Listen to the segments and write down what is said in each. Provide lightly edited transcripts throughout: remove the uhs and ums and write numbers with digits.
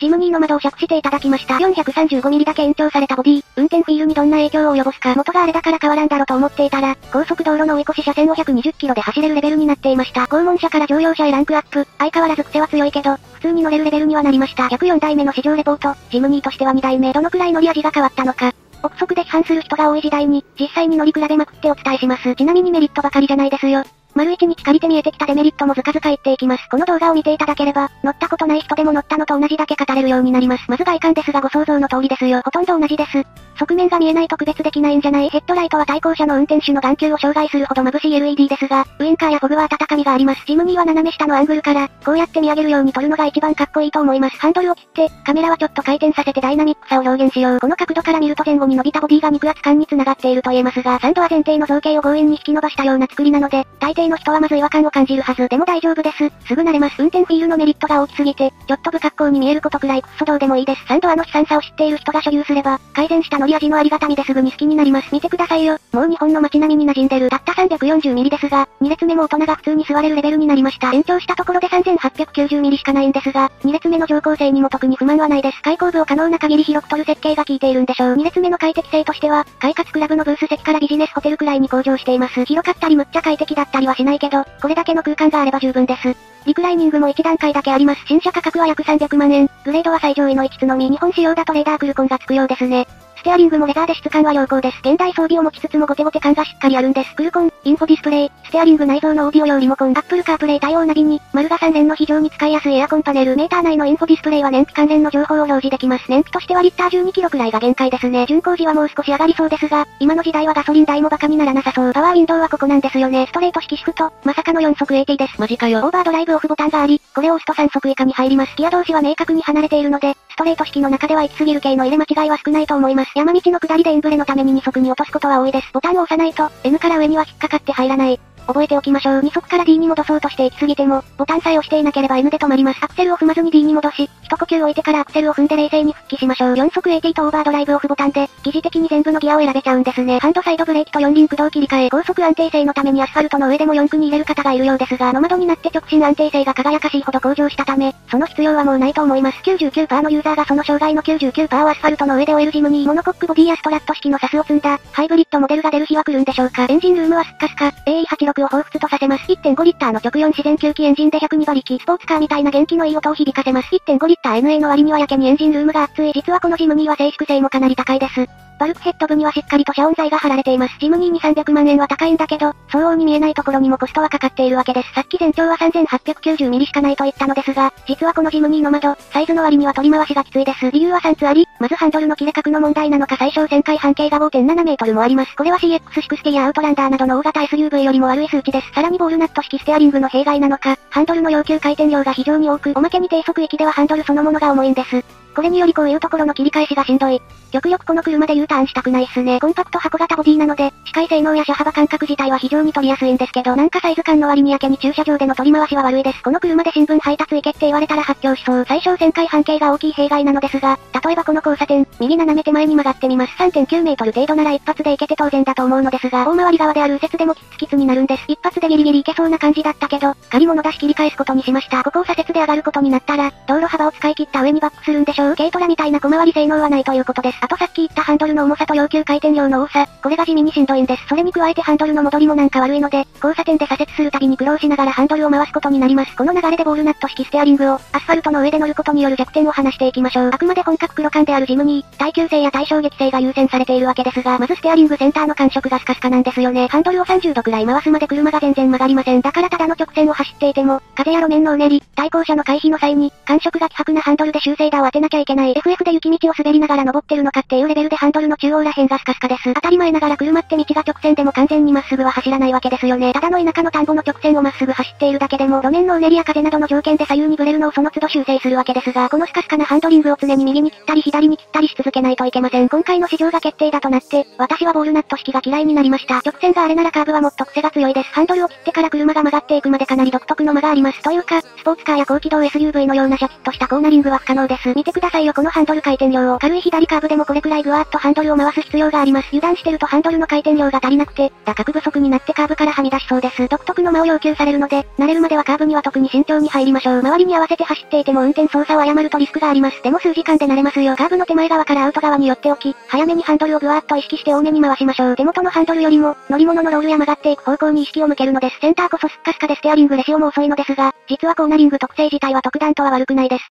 ジムニーの窓を借していただきました。435mm だけ延長されたボディ、運転フィールにどんな影響を及ぼすか。元があれだから変わらんだろと思っていたら、高速道路の追い越し車線を120キロで走れるレベルになっていました。拷問車から乗用車へランクアップ。相変わらず癖は強いけど、普通に乗れるレベルにはなりました。104代目の試乗レポート。ジムニーとしては2代目。どのくらい乗り味が変わったのか。憶測で批判する人が多い時代に、実際に乗り比べまくってお伝えします。ちなみにメリットばかりじゃないですよ。丸1日借りて見えてきたデメリットもずかずか言っていきます。この動画を見ていただければ、乗ったことない人でも乗ったのと同じだけ語れるようになります。まず外観ですがご想像の通りですよ。ほとんど同じです。側面が見えないと区別できないんじゃない。ヘッドライトは対向車の運転手の眼球を障害するほど眩しい LED ですが、ウインカーやフォグは温かみがあります。ジムニーは斜め下のアングルから、こうやって見上げるように撮るのが一番かっこいいと思います。ハンドルを切って、カメラはちょっと回転させてダイナミックさを表現しよう。この角度から見ると前後に伸びたボディが肉厚感に繋がっていると言えますが、サンドは前提の造形を強引に引き伸ばしたような作りなので、大抵の人はまず違和感を感じるはず。でも大丈夫です。すぐ慣れます。運転フィールのメリットが大きすぎて、ちょっと不格好に見えることくらいクッソどうでもいいです。サンドアの悲惨さを知っている人が所有すれば、改善した乗り味のありがたみですぐに好きになります。見てくださいよ。もう日本の街並みに馴染んでる。たった 340mm ですが、2列目も大人が普通に座れるレベルになりました。延長したところで 3890mm しかないんですが、2列目の乗降性にも特に不満はないです。開口部を可能な限り広く取る設計が効いているんでしょう。2列目の快適性としては、快活クラブのブース席からビジネスホテルくらいに向上しています。広かったりむっちゃ快適だったりはしないけど、これだけの空間があれば十分です。リクライニングも1段階だけあります。新車価格は約300万円。グレードは最上位の5つのみ。日本仕様だとレーダークルコンがつくようですね。ステアリングもレザーで質感は良好です。現代装備を持ちつつもゴテゴテ感がしっかりあるんです。クルコン、インフォディスプレイ、ステアリング内蔵のオーディオ用リモコン、Apple CarPlay 対応ナビに、丸が3連の非常に使いやすいエアコンパネル、メーター内のインフォディスプレイは燃費関連の情報を表示できます。燃費としてはリッター12キロくらいが限界ですね。巡航時はもう少し上がりそうですが、今の時代はガソリン代もバカにならなさそう。パワーウィンドウはここなんですよね。ストレート式シフト、まさかの4速 AT です。マジかよ。オーバードライブオフボタンがあり、これを押すと3速以下に入ります。ギア同士は明確に離れているので、ストレート式の中では行き過ぎる系の入れ間違いは少ないと思います。山道の下りでエンブレのために2速に落とすことは多いです。ボタンを押さないと、N から上には引っかかって入らない。覚えておきましょう。2速から D に戻そうとして行き過ぎても、ボタンさえ押していなければ N で止まります。アクセルを踏まずに D に戻し、一呼吸置いてからアクセルを踏んで冷静に復帰しましょう。4速 AT とオーバードライブオフボタンで、疑似的に全部のギアを選べちゃうんですね。ハンドサイドブレーキと4輪駆動切り替え、高速安定性のためにアスファルトの上でも4区に入れる方がいるようですが、ノマドになって直進安定性が輝かしいほど向上したため、その必要はもうないと思います。99% のユーザーがその障害の 99% をアスファルトの上で終えるジムにモノコックボディやストラット式のサスを積んだ、ハイブリッドモデルが出る日は来るんでしょうか。エンジンルームはスッカスカ、AE86 を彷彿とさせます。1.5 リッターの直4自然吸気エンジンで102馬力、スポーツカーみたいな元気のいい音を響かせます。1.5 リッター NA の割にはやけにエンジンルームが熱い。実はこのジムニーは静粛性もかなり高いです。バルクヘッド部にはしっかりと遮音材が貼られています。ジムニーに300万円は高いんだけど、相応に見えないところにもコストはかかっているわけです。さっき全長は 3890mm しかないと言ったのですが、実はこのジムニーの窓、サイズの割には取り回しがきついです。理由は3つあり、まずハンドルの切れ角の問題なのか最小旋回半径が 5.7 メートルもあります。これは CX60 やアウトランダーなどの大型 SUV よりも悪い数値です。さらにボールナット式ステアリングの弊害なのか、ハンドルの要求回転量が非常に多く、おまけに低速域ではハンドルそのものが重いんです。これによりこういうところの切り返しがしんどい。極力この車で U ターンしたくないっすね。コンパクト箱型ボディなので、視界性能や車幅感覚自体は非常に取りやすいんですけど、なんかサイズ感の割にやけに駐車場での取り回しは悪いです。この車で新聞配達行けって言われたら発狂しそう。最小旋回半径が大きい弊害なのですが、例えばこの交差点、右斜め手前に曲がってみます。3.9 メートル程度なら一発で行けて当然だと思うのですが、大回り側である右折でもキツキツになるんです。一発でギリギリ行けそうな感じだったけど、借り物出し切り返すことにしました。ここを左折で上がることになったら、道路幅を使い切った上にバックするんでしょう。軽トラみたいな小回り性能はないということです。あとさっき言ったハンドルの重さと要求回転量の多さ、これが地味にしんどいんです。それに加えてハンドルの戻りもなんか悪いので、交差点で左折するたびに苦労しながらハンドルを回すことになります。この流れでボールナット式ステアリングを、アスファルトの上で乗ることによる弱点を話していきましょう。あくまで本格黒感であるジムニー、耐久性や耐衝撃性が優先されているわけですが、まずステアリングセンターの感触がスカスカなんですよね。ハンドルを30度くらい回すまで車が全然曲がりません。だからただの直線を走っていても、風や路面のうねり、対向車の回避の際に、感触が希薄なハンドルで修正打を当てなきゃいけない。FF で雪道を滑りながら登ってるのかっていうレベルでハンドルの中央ら辺がスカスカです。当たり前ながら車って道が直線でも完全にまっすぐは走らないわけですよね。ただの田舎の田んぼの直線をまっすぐ走っているだけでも路面のうねりや風などの条件で左右にブレるのをその都度修正するわけですが、このスカスカなハンドリングを常に右に切ったり左に切ったりし続けないといけません。今回の試乗が決定だとなって、私はボールナット式が嫌いになりました。直線があれならカーブはもっと癖が強いです。ハンドルを切ってから車が曲がっていくまでかなり独特の間があります。というか、スポーツカーや高機動 SUV のようなシャキッとしたコーナリングは不可能です。見てくださいよこのハンドル回転量を。軽い左カーブでもこれくらいぐわーっとハンドルを回す必要があります。油断してるとハンドルの回転量が足りなくて、打角不足になってカーブからはみ出しそうです。独特の間を要求されるので、慣れるまではカーブには特に慎重に入りましょう。周りに合わせて走っていても運転操作を誤るとリスクがあります。でも数時間で慣れますよ。カーブの手前側からアウト側に寄っておき、早めにハンドルをぐわーっと意識して多めに回しましょう。手元のハンドルよりも、乗り物のロールや曲がっていく方向に意識を向けるのです。センターこそスッカスカでステアリングレシオも遅いのですが、実はコーナリング特性自体は特段とは悪くないです。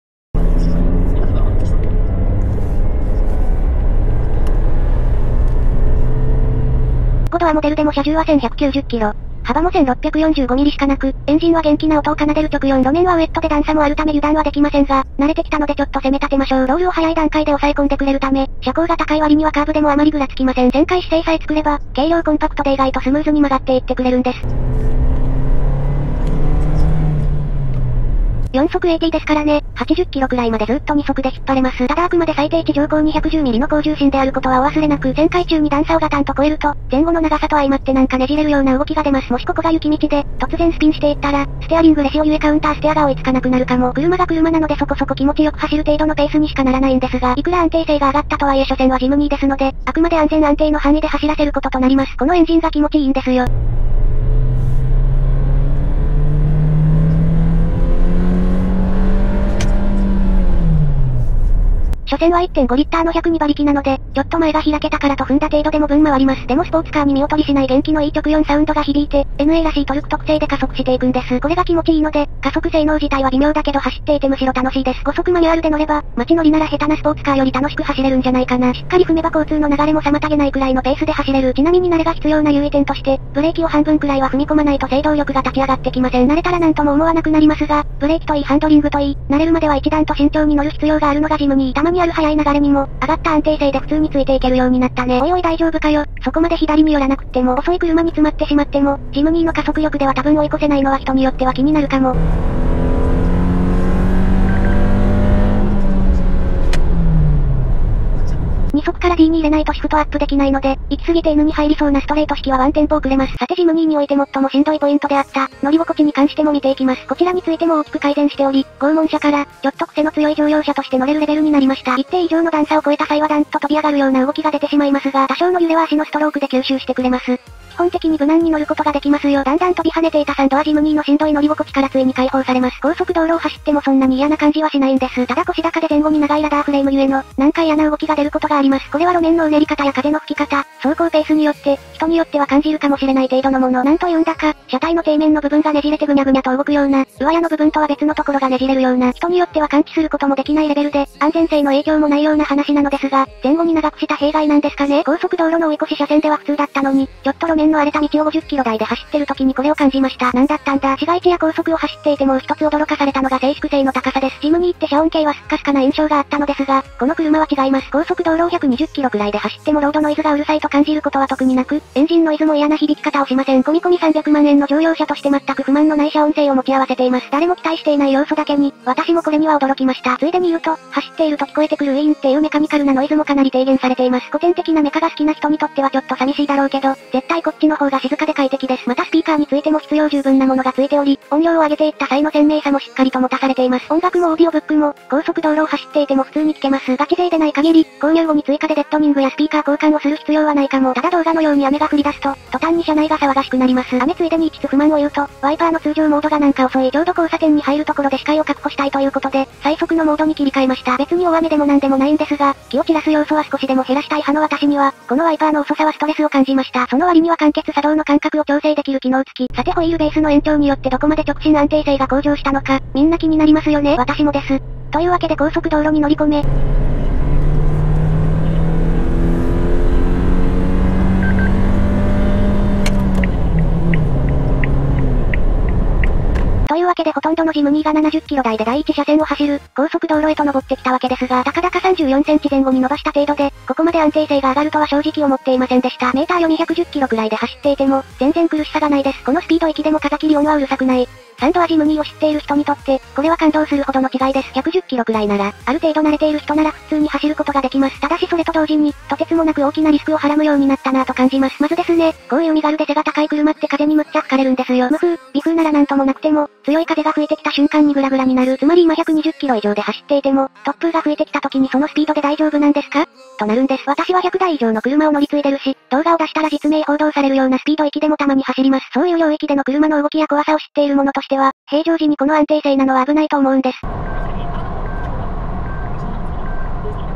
5ドアモデルでも車重は1190キロ。幅も1645ミリしかなく、エンジンは元気な音を奏でる直4。路面はウェットで段差もあるため油断はできませんが、慣れてきたのでちょっと攻め立てましょう。ロールを早い段階で抑え込んでくれるため、車高が高い割にはカーブでもあまりぐらつきません。旋回姿勢さえ作れば、軽量コンパクトで意外とスムーズに曲がっていってくれるんです。4速 AT ですからね、80キロくらいまでずっと2速で引っ張れます。ただあくまで最低値乗高210ミリの高重心であることはお忘れなく、旋回中に段差をガタンと超えると、前後の長さと相まってなんかねじれるような動きが出ます。もしここが雪道で、突然スピンしていったら、ステアリングレシオゆえカウンターステアが追いつかなくなるかも。車が車なのでそこそこ気持ちよく走る程度のペースにしかならないんですが、いくら安定性が上がったとはいえ所詮はジムニーですので、あくまで安全安定の範囲で走らせることとなります。このエンジンが気持ちいいんですよ。所詮は 1.5 リッターの102馬力なので、ちょっと前が開けたからと踏んだ程度でも分回ります。でもスポーツカーに見劣りしない元気のいい直4サウンドが響いて、NA らしいトルク特性で加速していくんです。これが気持ちいいので、加速性能自体は微妙だけど走っていてむしろ楽しいです。5速マニュアルで乗れば、街乗りなら下手なスポーツカーより楽しく走れるんじゃないかな。しっかり踏めば交通の流れも妨げないくらいのペースで走れる。ちなみに慣れが必要な優位点として、ブレーキを半分くらいは踏み込まないと制動力が立ち上がってきません。慣れたらなんとも思わなくなりますが、ブレーキといいハンドリングといい、慣れるまでは一段と慎重に乗る必要があるのがジムニー。たまにある速い流れにも、上がった安定性で普通についていけるようになったね。おいおい大丈夫かよ。そこまで左に寄らなくっても、遅い車に詰まってしまっても、ジムニーの加速力では多分追い越せないのは人によっては気になるかも。2速から D に入れないとシフトアップできないので、行き過ぎて N に入りそうなストレート式はワンテンポ遅れます。さてジムニーにおいて最もしんどいポイントであった、乗り心地に関しても見ていきます。こちらについても大きく改善しており、拷問車から、ちょっと癖の強い乗用車として乗れるレベルになりました。一定以上の段差を超えた際はダンと飛び上がるような動きが出てしまいますが、多少の揺れは足のストロークで吸収してくれます。基本的に無難に乗ることができますよ。だんだん飛び跳ねていた3ドアジムニーのしんどい乗り心地からついに解放されます。高速道路を走ってもそんなに嫌な感じはしないんです。ただ腰高で前後に長いラダーフレームゆえの、なんか嫌な動きが出ることがあります。これは路面のうねり方や風の吹き方、走行ペースによって、人によっては感じるかもしれない程度のもの。なんというんだか、車体の底面の部分がねじれてぐにゃぐにゃと動くような、上矢の部分とは別のところがねじれるような、人によっては感知することもできないレベルで、安全性の影響もないような話なのですが、前後に長くした弊害なんですかね。高速道路の追い越し車線では普通だったのに、ちょっと路面の荒れた道を50キロ台で走ってる時にこれを感じました。なんだったんだ。市街地や高速を走っていてもう一つ驚かされたのが静粛性の高さです。ジムニーって遮音系はスッカスカな印象があったのですが、この車は違います。高速道路を120キロくらいで走ってもロードノイズがうるさいと感じることは特になく、エンジンノイズも嫌な響き方をしません。込み込み300万円の乗用車として全く不満のない遮音性を持ち合わせています。誰も期待していない要素だけに、私もこれには驚きました。ついでに言うと、走っていると聞こえてくるウィーンっていうメカニカルなノイズもかなり低減されています。古典的なメカが好きな人にとってはちょっと寂しいだろうけど、絶対こっちの方が静かで快適です。またスピーカーについても必要十分なものがついており、音量を上げていった際の鮮明さもしっかりと持たされています。音楽もオーディオブックも、高速道路を走っていても普通に聞けます。ガチ勢でない限り、購入後に追加でデッドニングやスピーカー交換をする必要はないかも。ただ動画のように雨が降り出すと、途端に車内が騒がしくなります。雨ついでに一つ不満を言うと、ワイパーの通常モードがなんか遅い。ちょうど交差点に入るところで視界を確保したいということで、最速のモードに切り替えました。別に大雨でもなんでもないんですが、気を散らす要素は少しでも減らしたい派の私には、このワイパーの遅さはストレスを感じました。その割には間欠作動の間隔を調整できる機能付き。さてホイールベースの延長によってどこまで直進安定性が向上したのか、みんな気になりますよね。私もです。というわけで高速道路に乗り込め。というわけでほとんどのジムニーが70キロ台で第一車線を走る、高速道路へと登ってきたわけですが、たかだか34センチ前後に伸ばした程度で、ここまで安定性が上がるとは正直思っていませんでした。メーターよ210キロくらいで走っていても、全然苦しさがないです。このスピード域でも風切り音はうるさくない。3度はジムニーを知っている人にとって、これは感動するほどの違いです。110キロくらいなら、ある程度慣れている人なら普通に走ることができます。ただしそれと同時に、とてつもなく大きなリスクをはらむようになったなぁと感じます。まずですね、こういう身軽で背が高い車って風にむっちゃ吹かれるんですよ。無風、微風ならなんともなくても、強い風が吹いてきた瞬間にグラグラになる。つまり今120キロ以上で走っていても、突風が吹いてきた時にそのスピードで大丈夫なんですかとなるんです。私は100台以上の車を乗り継いでるし、動画を出したら実名報道されるようなスピード域でもたまに走ります。そういう領域での車の動きや怖さを知っている者としては、平常時にこの安定性なのは危ないと思うんです。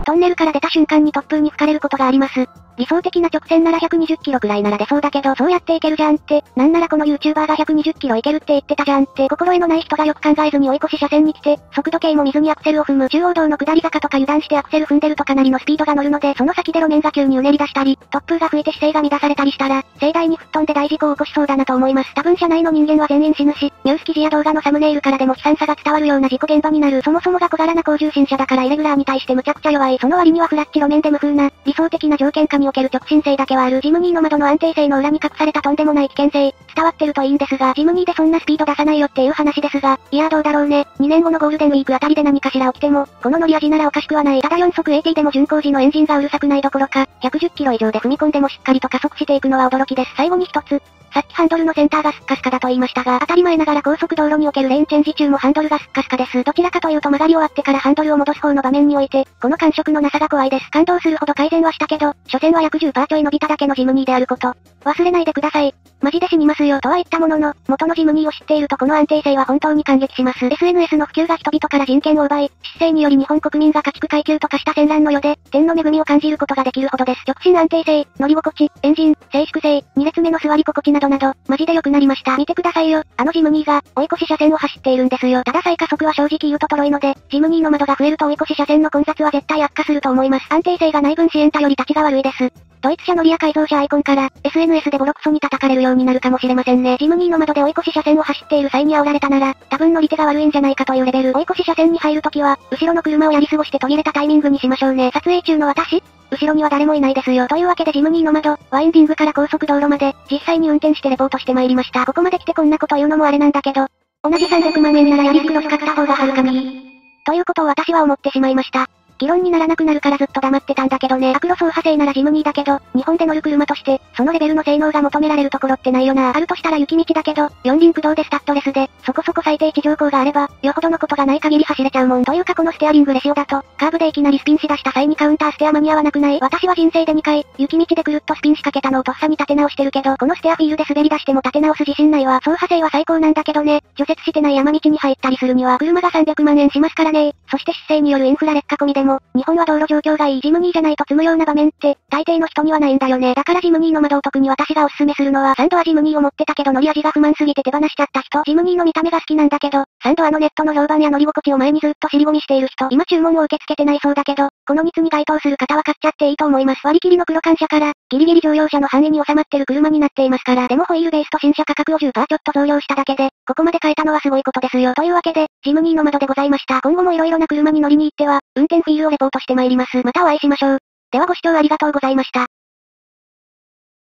トンネルから出た瞬間に突風に吹かれることがあります。理想的な直線なら120キロくらいなら出そうだけど、そうやっていけるじゃんって、なんならこの YouTuber が120キロいけるって言ってたじゃんって、心得のない人がよく考えずに追い越し車線に来て、速度計も見ずにアクセルを踏む。中央道の下り坂とか油断してアクセル踏んでるとかなりのスピードが乗るので、その先で路面が急にうねり出したり、突風が吹いて姿勢が乱されたりしたら、盛大に吹っ飛んで大事故を起こしそうだなと思います。多分車内の人間は全員死ぬし、ニュース記事や動画のサムネイルからでも悲惨さが伝わるような事故現場になる。そもそもが小柄な高重心者だからイレギュラーに対してむちゃくちゃ弱い。その割にはフラッチ路面で無風な、理想的な条件下における直進性だけはある。ジムニーの窓の安定性の裏に隠されたとんでもない危険性、伝わってるといいんですが、ジムニーでそんなスピード出さないよっていう話ですが、いやどうだろうね。2年後のゴールデンウィークあたりで何かしら起きても、この乗り味ならおかしくはない。ただ4速 AT でも巡航時のエンジンがうるさくないどころか、110キロ以上で踏み込んでもしっかりと加速していくのは驚きです。最後に一つ。さっきハンドルのセンターがスッカスカだと言いましたが、当たり前ながら高速道路におけるレーンチェンジ中もハンドルがスッカスカです。どちらかというと曲がり終わってからハンドルを戻す方の場面において、この感触のなさが怖いです。感動するほど改善はしたけど、所詮は約10%ちょい伸びただけのジムニーであること。忘れないでください。マジで死にますよとは言ったものの、元のジムニーを知っているとこの安定性は本当に感激します。SNS の普及が人々から人権を奪い、失勢により日本国民が家畜階級と化した戦乱の世で、天の恵みを感じることができるほどです。直進安定性、乗り心地、エンジン、静粛性、2列目の座り心地などなど、マジで良くなりました。見てくださいよ。あのジムニーが、追い越し車線を走っているんですよ。ただ最加速は正直言うととろいので、ジムニーの窓が増えると追い越し車線の混雑は絶対悪化すると思います。安定性がない分シエンタより立ちが悪いです。ドイツ車乗りや改造車アイコンから、SNS でボロクソに叩かれるようになるかもしれませんね。ジムニーの窓で追い越し車線を走っている際に煽られたなら、多分乗り手が悪いんじゃないかというレベル。追い越し車線に入るときは、後ろの車をやり過ごして途切れたタイミングにしましょうね。撮影中の私後ろには誰もいないですよ。というわけでジムニーの窓、ワインディングから高速道路まで、実際に運転してレポートして参りました。ここまで来てこんなこと言うのもあれなんだけど、同じ300万円ならヤリスクロス買った方がはるかに。ということを私は思ってしまいました。議論にならなくなるからずっと黙ってたんだけどね。アクロ走破性ならジムニーだけど、日本で乗る車として、そのレベルの性能が求められるところってないよな。あるとしたら雪道だけど、四輪駆動でスタッドレスで、そこそこ最低地上高があれば、よほどのことがない限り走れちゃうもん。というかこのステアリングレシオだと、カーブでいきなりスピンしだした際にカウンターステア間に合わなくない？私は人生で2回、雪道でくるっとスピンしかけたのをとっさに立て直してるけど、このステアフィールで滑り出しても立て直す自信ないわ。走破性は最高なんだけどね、除雪してない山道に入ったりするには、車が300万円しますからね。そして失勢によるインフラ劣化込みでも、日本は道路状況がいいジムニーじゃないと積むような場面って、大抵の人にはないんだよね。だからジムニーの窓を特に私がおすすめするのは、3度はジムニーを持ってたけど乗り味が不満すぎて手放しちゃった人。ジムニーの見た目が好きなんだけど、3度ネットの評判や乗り心地を前にずっと尻込みしている人。今注文を受け付けてないそうだけど、この2つに該当する方は買っちゃっていいと思います。割り切りの黒缶車から、ギリギリ乗用車の範囲に収まってる車になっていますから、でもホイールベースと新車価格を10%ちょっと増量しただけで、ここまで変えたのはすごいことですよ。というわけで、ジムニーの窓でございました。今後も色々な車に乗りに行っては、運転フィールをレポートして参ります。またお会いしましょう。ではご視聴ありがとうございました。